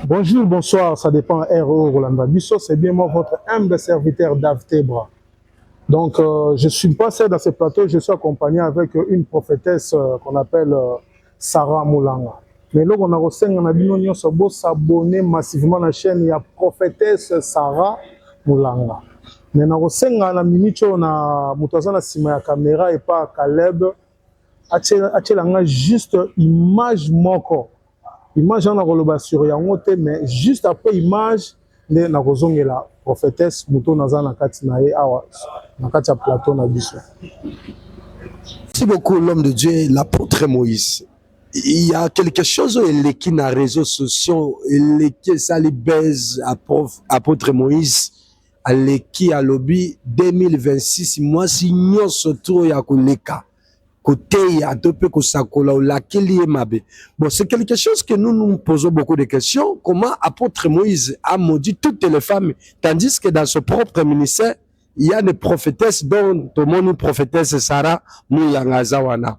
Bonjour, bonsoir, ça dépend RO Rolanda Bisso, c'est bien moi votre humble serviteur Dave Tebra. Donc je suis passé dans ce plateau, je suis accompagné avec une prophétesse qu'on appelle Sarah Moulanga. Mais là, on a reçu un s'abonner massivement à la chaîne, il y a prophétesse Sarah Moulanga. Mais on a reçu un mimicho na mutazana sima ya caméra et pas Caleb. Achelanga juste image moko. Image en a sur yangote, mais juste après image, ne na la prophétesse Mouton Nazana Katinae Awa, na Katia plateau na biso. Merci beaucoup, l'homme de Dieu, l'apôtre Moïse. Il y a quelque chose qui na réseaux sociaux, qui ça les baise apôtre Moïse, qui a lobby 2026, moi si nous surtout ya koleka. Côté ya dope ko sakola la kili mabe. Bon, c'est quelque chose que nous posons beaucoup de questions. Comment apôtre Moïse a maudit toutes les femmes, tandis que dans son propre ministère, il y a des prophétesses dont tout le monde prophétesse Sarah Mouyangazawana.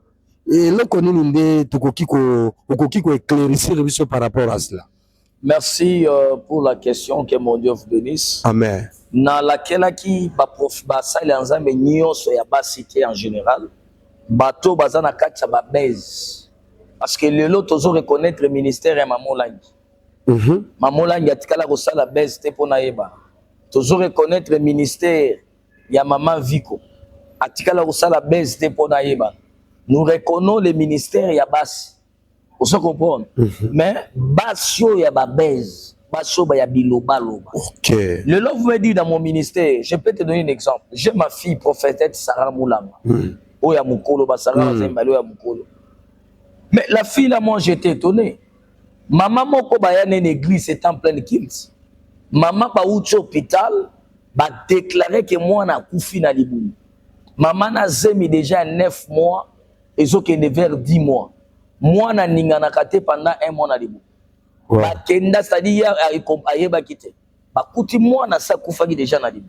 Et là, on est ko éclaircir par rapport à cela. Merci pour la question, que mon Dieu vous bénisse. Amen. Dans laquelle qui ba salenza mais nyonso ya ba cité en général. Bateau bazana kacha ba baise parce que le lot toujours reconnaître le ministère ya Mamolangi. Mamolangi atikala ko sala baise te pona yeba. Toujours reconnaître le ministère ya Maman Viko. Atikala ko sala baise te pona yeba. Nous reconnaissons le ministère ya basi. Vous se comprendre? Mais basio ya ba baise, basio ba ya biloba loba. OK. Le lot vous me dit dans mon ministère, je peux te donner un exemple. J'ai ma fille prophétesse Sarah Moulanga. Oya mukolo basara zembalo ya mukolo. Mais la fille là, moi j'étais étonné. Maman moko baya na église c'est en pleine kilt. Maman ba uti hôpital ba déclarer que moi na kufi na libumu. Maman na zemi déjà 9 mois et zo kende vers 10 mois. Moi na ninga na kate pendant 1 mois na libumu. Ba kenda c'est-à-dire ayeba kité. Ba kuti moi na sa kufa ki déjà na libumu.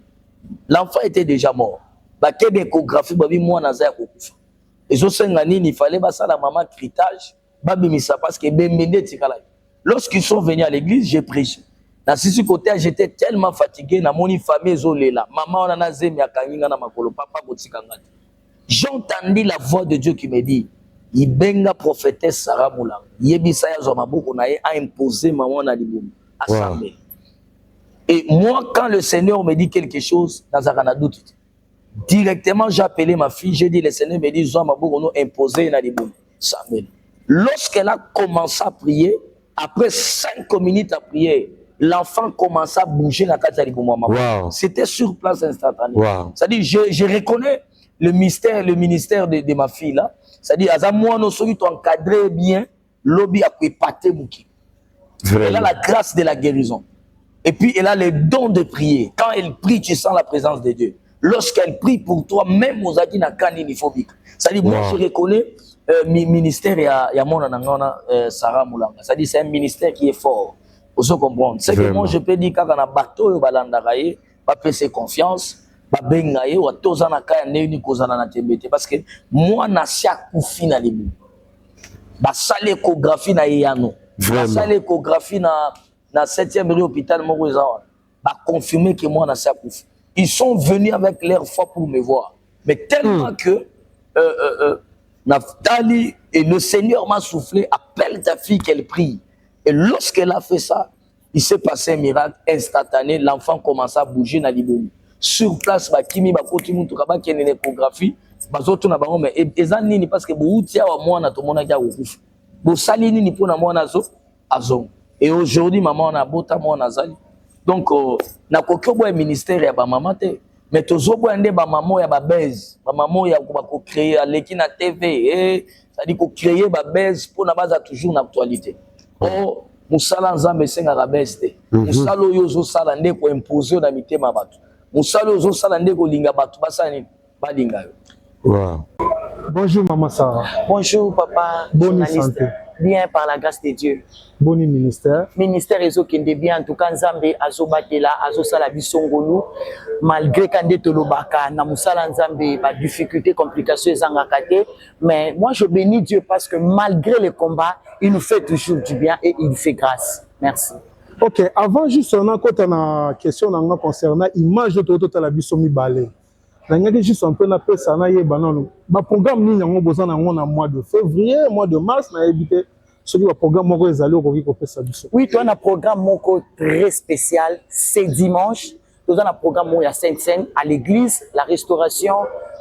L'enfant était déjà mort. Baké d'échographie babi moi naza kokufa ezo senga nini il fallait basa la maman critage babimisa parce que bembende tikala. Lorsqu'ils sont venus à l'église j'ai prêché na sisi côté j'étais tellement fatigué na moni famille ezolela maman ona na zemi akanginga na makolo papa botikanga. J'entendis la voix de Dieu qui me dit ibenga prophétesse Sarah Moulanga yebisa ya zo maboko na ye a imposé maman na libumu assemblée. Et moi quand le Seigneur me dit quelque chose nazaka na doute. Directement, j'ai appelé ma fille, j'ai dit, le Seigneur me dit, nous imposer na liboum. Lorsqu'elle a commencé à prier, après 5 minutes à prier, l'enfant commençait à bouger la case à liboum. Wow. C'était sur place instantané. Wow. C'est-à-dire, je reconnais le ministère de ma fille là. C'est-à-dire, à moi, nous sommes encadrés bien, lobby a épaté Mouki. Elle a la grâce de la guérison. Et puis, elle a le don de prier. Quand elle prie, tu sens la présence de Dieu. Lorsqu'elle prie pour toi, même aux adina caninifobiques. C'est-à-dire, moi, je reconnais ministère, il y a mon anangana Sarah Moulanga. C'est-à-dire, c'est un ministère qui est fort. Vous se comprendre. C'est que moi, je peux dire quand on a bateau, balandaraye, pas passer confiance, pas bengaye, ou à tozana kaya neuni kozana na tembete. Parce que moi, na sia koufi na libu. Ba sale échographie na yano. Ba sale échographie na 7e rue hôpital Morozawa. Ba confirmer que moi, na sia koufi. Ils sont venus avec leur foi pour me voir. Mais tellement que Naftali et le Seigneur m'a soufflé, appelle ta fille qu'elle prie. Et lorsqu'elle a fait ça, il s'est passé un miracle instantané. L'enfant commença à bouger dans l'ibou. Sur place, Bakimi, Bakotimi, Tukaba, qui est une échographie. Bazoto na bango, mais ezanini parce que Boutia wa mwana to mona kia ukufa. Bosali nini pona mwana zo azong. Et aujourd'hui, maman na bota mwana zali. Donc, na kokyo ministère ya ba maman te, mais tozobo ande ba maman ya ba base, ba maman ya ko créer aleki na TV, c'est-à-dire ko créer ba base pour na baza toujours na actualité. Oh, musala nzambe senga ka base te. Musala oyo zo sala nde ko imposer na mitema bato. Musala oyo zo sala nde ko linga bato basani ba linga yo. Wow. Bonjour Maman Sarah. Bonjour papa. Bonne santé. Bien par la grâce de Dieu. Bon ministère. Ministère ezo kende bien en tout cas nzambe azobatela azosala bisongolu malgré kande tolobaka na musala nzambe ba difficulté complications ezangaka te, mais moi je bénis Dieu parce que malgré les combats il nous fait toujours du bien et il fait grâce. Merci. Ok, avant juste on a quand on a question concernant image de toto la biso mi balé. Nangaki juste un peu na pesa na yeba non. Ba programme ni nango boza nango na mois de février, mois de mars na ebité celui ba programme moko ezali okoki ko pesa biso. Oui, tu as un programme moko très spécial, c'est dimanche. Tu as un programme où il y a Sainte-Seine à l'église, la restauration,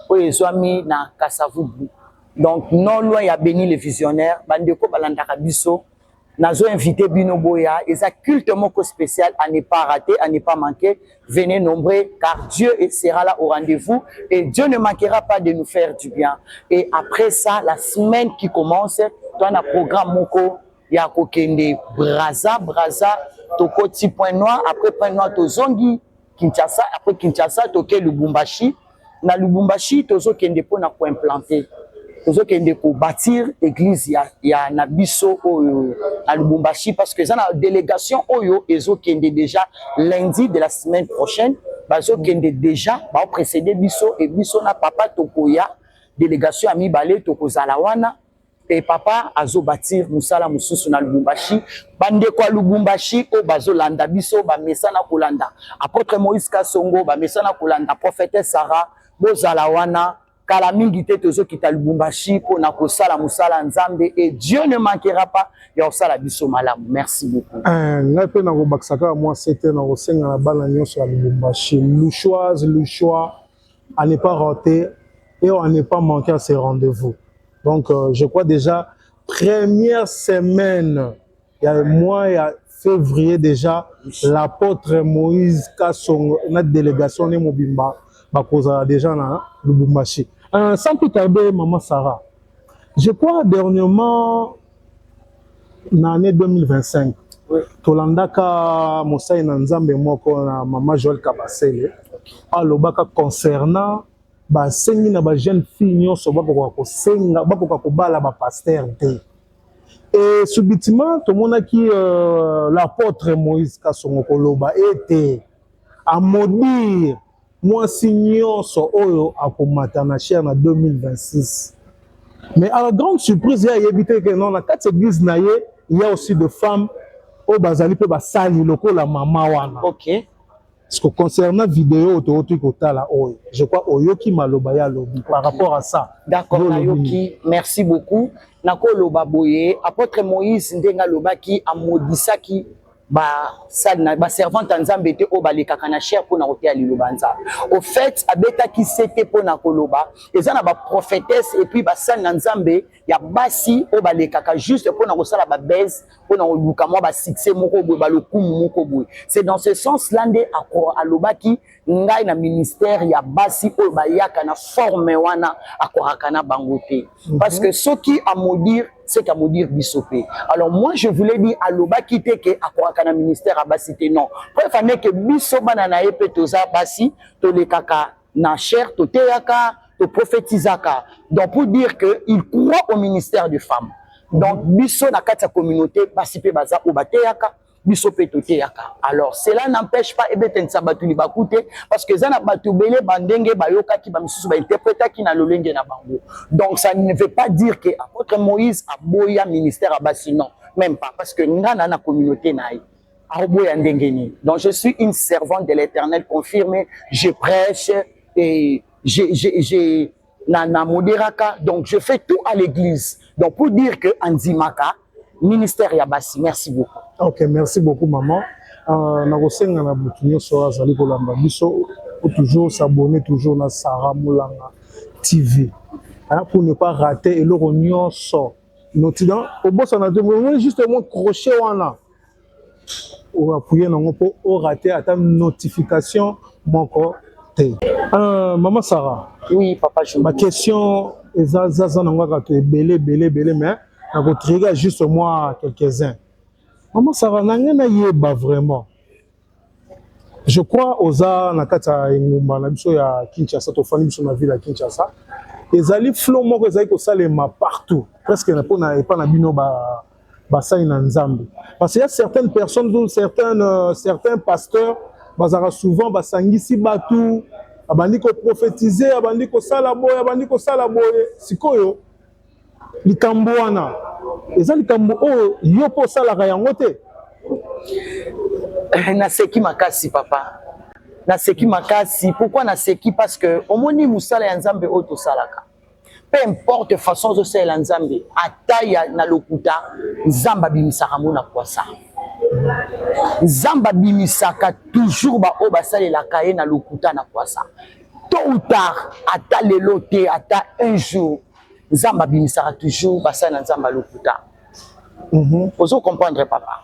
où ils ont mis na Kassavoudou. Donc non loin il y a béni les visionnaires, bandeko balandaka biso. Nazo invité Bino Boya, et ça culte moko spécial à ne pas rater, à ne pas manquer. Venez nombreux car Dieu sera là au rendez-vous et Dieu ne manquera pas de nous faire du bien. Et après ça, la semaine qui commence, tu as un programme moko ya kokende Braza, toko ti Point Noir, après Point Noir to Zongi, Kinshasa, après Kinshasa toke Lubumbashi. Na Lubumbashi tozo kende po na ko implanter. Tozo kende ko bâtir église ya na biso oyo à Lubumbashi parce que ça na délégation oyo ezo kende déjà lundi de la semaine prochaine bazo kende déjà ba précéder biso et biso na papa tokoya délégation ami balé tokozala wana et papa azo bâtir musala mususu na Lubumbashi bande kwa Lubumbashi o bazo landa biso ba mesana kolanda apôtre Moïse Kasongo ba mesana kolanda prophétesse Sarah bozala wana kala mingi te tozo kita Lubumbashi pour na kosala musala nzambe et Dieu ne manquera pas ya osala biso malamu. Merci beaucoup. Ngai pe na ko baksaka moi c'était na ko senga na bana nyonso ya Lubumbashi le choix à ne pas rater et à ne pas manquer à ces rendez-vous. Donc je crois déjà première semaine il y a mois il y a février déjà l'apôtre Moïse Kasongo notre délégation ne mobimba bakoza déjà na Lubumbashi. Sans plus tarder, maman Sarah, je crois dernièrement, en l'année 2025, Tolandaka Moussa Nzambe moko na maman Joël Kabasele, alobaka concernant ba sengi na ba jeune fille nyonso bako ko senga bako ko bala ba pasteur te. Et subitement tout monde qui l'apôtre Moïse Kasongo koloba était à maudire moi signons so oyo akomata na chair na 2026. Mais à la grande surprise, il y a évité que non, dans quatre églises naïe, il y a aussi des femmes au bazali pe basali loko la maman wana. OK. Parce que concernant vidéo autoroute kotala oyo, je crois oyo ki maloba ya lobi par rapport à ça. D'accord, Nayoki, merci beaucoup. Nako loba boye, apôtre Moïse ndenga loba ki amodisaki ba servante nzambe te o balekaka na chair pour na kotea liloba nzambe. Au fait abeta ki sete pour na koloba eza na ba prophétesse et puis ba sal na nzambe ya basi o balekaka juste pour na kosala ba baise pour na luka moi ba succès moko boye ba lokumu moko boye. C'est dans ce sens là nde aloba ki ngai na ministère ya basi o bayaka na forme wana akoraka na bangote. Parce que ce qui a maudire c'est qu'à me dire bisopé. Alors moi je voulais dire à l'oba quitter que à quoi kana ministère à basité non. Bref ane que bisoba na epe toza basi to le kaka na chair to teyaka to prophétisaka. Donc pour dire que il croit au ministère des femmes. Donc biso na kata communauté basipe baza o bateyaka bisope to teyaka. Alors cela n'empêche pas ebeten sabatu li bakute parce que zana batu belé bandenge bayoka ki ba misusu ba interpréta ki na lolenge na bango. Donc ça ne veut pas dire que apôtre Moïse a boya ministère à basi non, même pas parce que ngana na communauté naï. Donc je suis une servante de l'Éternel confirmée, je prêche et j'ai na moderaka donc je fais tout à l'église. Donc pour dire que Andimaka ministère Yabasi, merci beaucoup. Ok, merci beaucoup maman. Nakosenga na butunyo so azali kolamba biso toujours s'abonner toujours na Sarah Moulanga TV. Pour ne pas rater et le rognon sort. Notidan au boss on a demandé justement crochet wana. On va appuyer non pour rater à ta notification mon côté. Maman Sarah. Oui, papa je. Ma question est zaza nanga ka belé mais na ko trigger juste moi quelques-uns. Maman Sarah nangena yeba vraiment. Je crois oza na kata ngumba na biso ya Kinshasa to fani biso na ville ya Kinshasa. Ezali flow moko ezali ko salema partout. Presque na pona pas na bino ba basai na nzambe. Parce qu'il y a certaines personnes dont certains pasteurs bazara souvent basangisi batu abandi ko prophétiser abandi ko sala boye sikoyo likambo wana ezali likambo oyo yo po sala yango te. Naseki makasi papa. Naseki makasi. Pourquoi naseki? Parce que au moni musala ya nzambe oto salaka. Peu importe façon de faire la nzambe, ataya na lokuta, nzamba bimisaka mona kwasa. Nzamba bimisaka toujours ba o basale la kaye na lokuta na kwasa. Tôt ou tard, ata lelo te, ata un jour, nzamba bimisaka toujours basale na nzamba lokuta. Faut comprendre papa.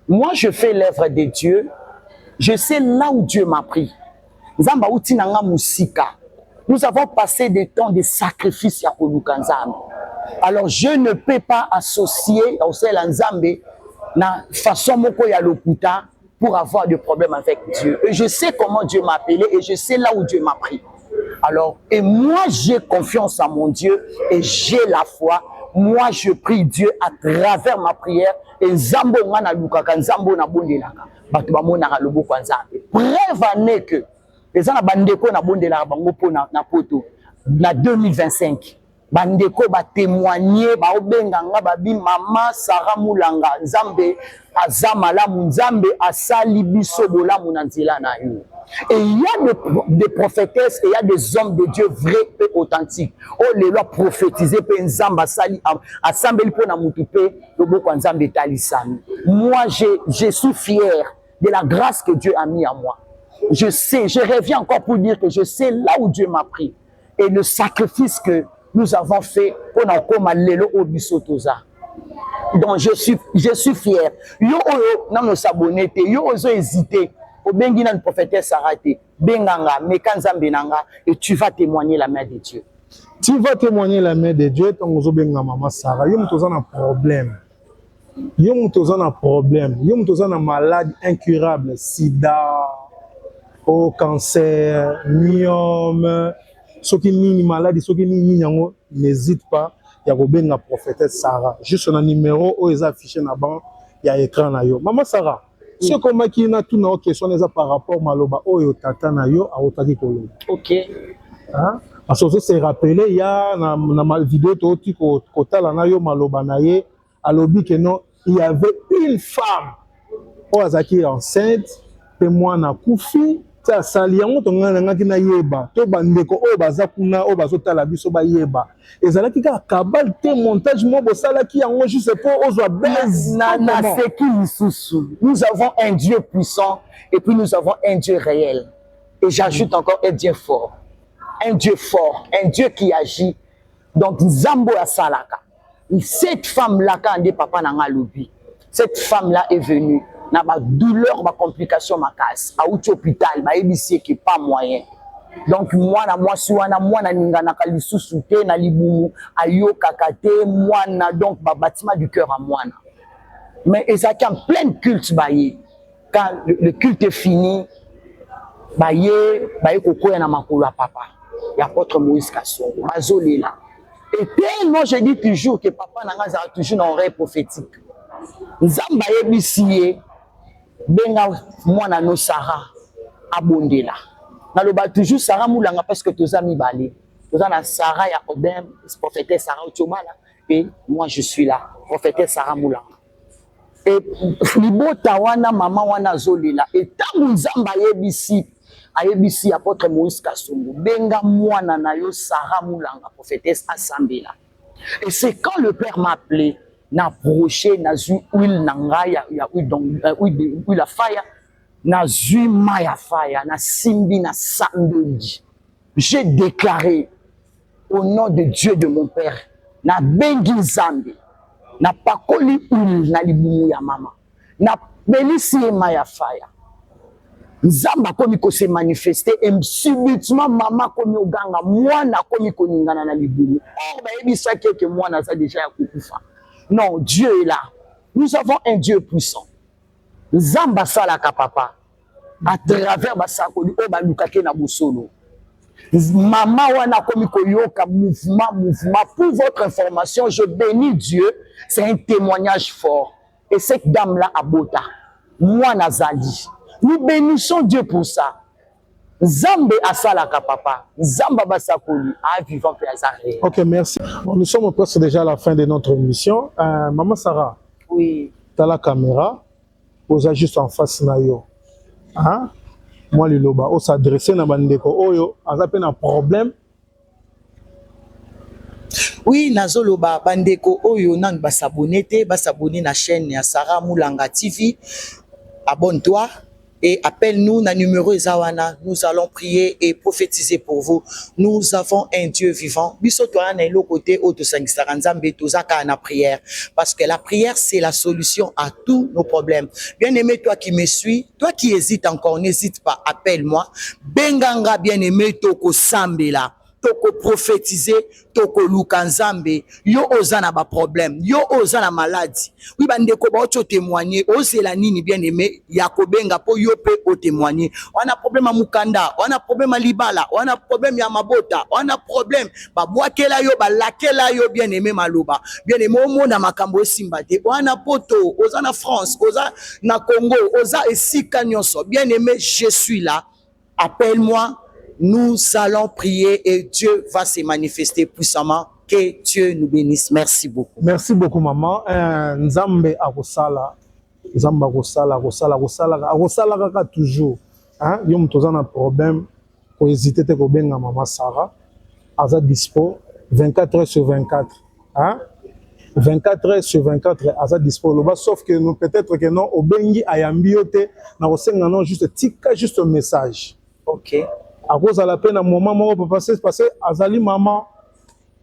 Moi je fais l'œuvre de Dieu, je sais là où Dieu m'a pris. Nzamba uti nanga musika. Nous avons passé des temps de sacrifice à Kolukanzambe. Alors, je ne peux pas associer au sel Nzambe na façon moko ya lokuta pour avoir des problèmes avec Dieu. Et je sais comment Dieu m'a appelé et je sais là où Dieu m'a pris. Alors, et moi, j'ai confiance en mon Dieu et j'ai la foi. Moi, je prie Dieu à travers ma prière. Et Nzambo ngana lukaka, Nzambo na bondelaka. Batu ba monaka loboko Nzambe. Preuve en est que les ana bandeko na bondela bango po na poto na 2025 bandeko ba témoigner ba obenga nga babi mama Sarah Mulanga Nzambe azamala Nzambe asali biso bolamu na nzela na yo. Et il y a des prophétesses et il y a des hommes de Dieu vrais et authentiques. Oh les lois prophétisées pe Nzamba asali assemble po na mutu pe loboko Nzambe talisami. Moi je suis fier de la grâce que Dieu a mis en moi. Je sais, je reviens encore pour dire que je sais là où Dieu m'a pris. Et le sacrifice que nous avons fait pour nous comme lelo obisotoza. Donc je suis fier. Yo non nos s'abonner, yo ozo hésiter. Au bengi na prophétesse Sarate, benganga, mekanzambe nanga et tu vas témoigner la main de Dieu. Tu vas témoigner la main de Dieu ton ozo benga maman Sarah. Yo mtoza na problème. Yo mtoza na problème. Yo mtoza na malade incurable, sida. Au cancer, myome, ceux qui ni maladie, ceux qui ni yango, n'hésite pas, il y a la prophétesse Sarah. Juste un numéro où ils affichent na ban, il y a écran na yo. Maman Sarah, ce comment qui na tout na question les par rapport maloba o yo tata na yo a otaki kolo. OK. Hein? Parce que c'est rappelé il y a na mal vidéo to ti ko tala na yo maloba na ye alobi que non, il y avait une femme au azaki enceinte, témoin na kufi. Ça sali yango tongana ngaki na yeba to bandeko o baza kuna o bazotala biso ba yeba ezalaki ka kabal te montage mo bosala ki yango juste pour ozwa base na seki lisusu. Nous avons un Dieu puissant et puis nous avons un Dieu réel. Et j'ajoute encore un Dieu fort. Un Dieu fort, un Dieu qui agit. Donc Nzambo asalaka. Cette femme là quand des papa nanga lobi. Cette femme là est venue na ba douleur, ba complication ma casse à hôpital ba ebisi qui pas moyen. Donc moi na ningana kalisusu te na libumu ayo kakate moi donc ba bâtiment du cœur à moi. Mais et ça en plein culte baye. Quand le culte est fini baye kokoya na makolo à papa. Il y a apôtre Moïse Kassongo azolela. Et tellement je dis toujours que papa nanga za toujours dans oreille prophétique. Nzamba yebisi benga mwana no Sarah abondela. Naloba toujours Sarah Mulanga parce que tous amis balé. Tous na Sarah ya Obem, prophétesse Sarah Ochomala et moi je suis là, prophétesse Sarah Mulanga. Et libota wana mama wana zolela et tangu Nzamba yebisi apôtre Moïse Kassongo benga mwana na yo Sarah Mulanga prophétesse Asambela. Et c'est quand le père m'a appelé na approché na zu huile nanga ya huile la fire na zu maya fire na simbi na sandwich. J'ai déclaré au nom de Dieu de mon père na bengi Nzambe na pakoli huile na libumu ya mama na belisi maya fire. Nzamba komi ko se manifester et subitement mama komi oganga mwana komi koningana na libumu. Or ba yebisa que mwana za déjà ya kukufa. Non, Dieu est là. Nous avons un Dieu puissant. Nzamba salaka papa à travers basakoli o balukake na bosolo. Mama wana komi koyoka mouvement pour votre information, je bénis Dieu, c'est un témoignage fort. Et cette dame là abota. Moi nazali. Nous bénissons Dieu pour ça. Nzambe asalaka papa, Nzamba basakoli a vivant pe azaré. OK, merci. Bon, nous sommes presque déjà à la fin de notre émission. Maman Sarah. Oui. Tu as la caméra. oza juste en face na yo. Hein? Moi liloba o s'adresser na bandeko oyo aza pe na problème. Oui, nazoloba bandeko oyo nan basabone te, basabone na chaîne ya Sarah Moulanga TV. Abonne-toi et appelle-nous na numéro Ezawana. Nous allons prier et prophétiser pour vous. Nous avons un Dieu vivant. Biso toi na lo côté auto sangisara nzambe tozaka na prière parce que la prière c'est la solution à tous nos problèmes. Bien-aimé toi qui me suis, toi qui hésites encore, n'hésite pas, appelle-moi. Benganga bien-aimé toko sambela. Toko prophétiser, toko lukanzambe, yo ozana ba problème, yo ozana maladie. Oui bandeko ba oto témoigner, ozela nini bien aimé, yakobenga po yo pe o témoigner. On a problème à mukanda, on a problème à libala, on a problème ya mabota, on a problème ba boakela yo ba lakela yo bien aimé maloba. Bien aimé o mona makambo simbate. On a poto, ozana France, oza na Congo, oza esika nyonso. Bien aimé, je suis là. Appelle-moi. Nous allons prier et Dieu va se manifester puissamment. Que Dieu nous bénisse. Merci beaucoup. Merci beaucoup maman. Nzambe akosala. Nzambe akosala kaka toujours. Hein? Yo mtoza na problème ko hésiter te ko benga maman Sarah. Aza dispo 24 heures sur 24. Hein? 24 heures sur 24 aza dispo loba sauf que nous peut-être que non obengi ayambi yo te na kosenga non juste tika juste un message. OK. À cause de la peine, à un moment où on peut passer, Azali maman,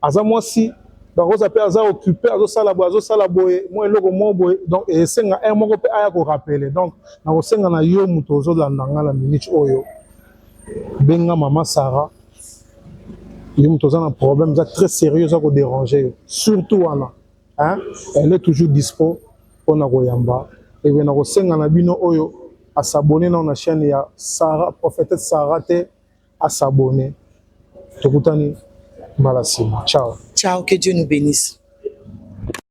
Aza moi si, dans cause de Aza occupé, Azo salaboye, moi le comment boye, donc et c'est un moment où aya ko rappeler, donc na osenga na yo mutozo la nanga la minute oyo, benga maman Sarah, yo mutozo na problème, ça très sérieux, ça ko déranger, surtout ana, hein, elle est toujours dispo pour na koyamba, et bien na osenga na bino oyo, à s'abonner dans la chaîne ya Sarah, prophétesse Sarah te. À s'abonner. Ciao. Ciao, que Dieu nous bénisse.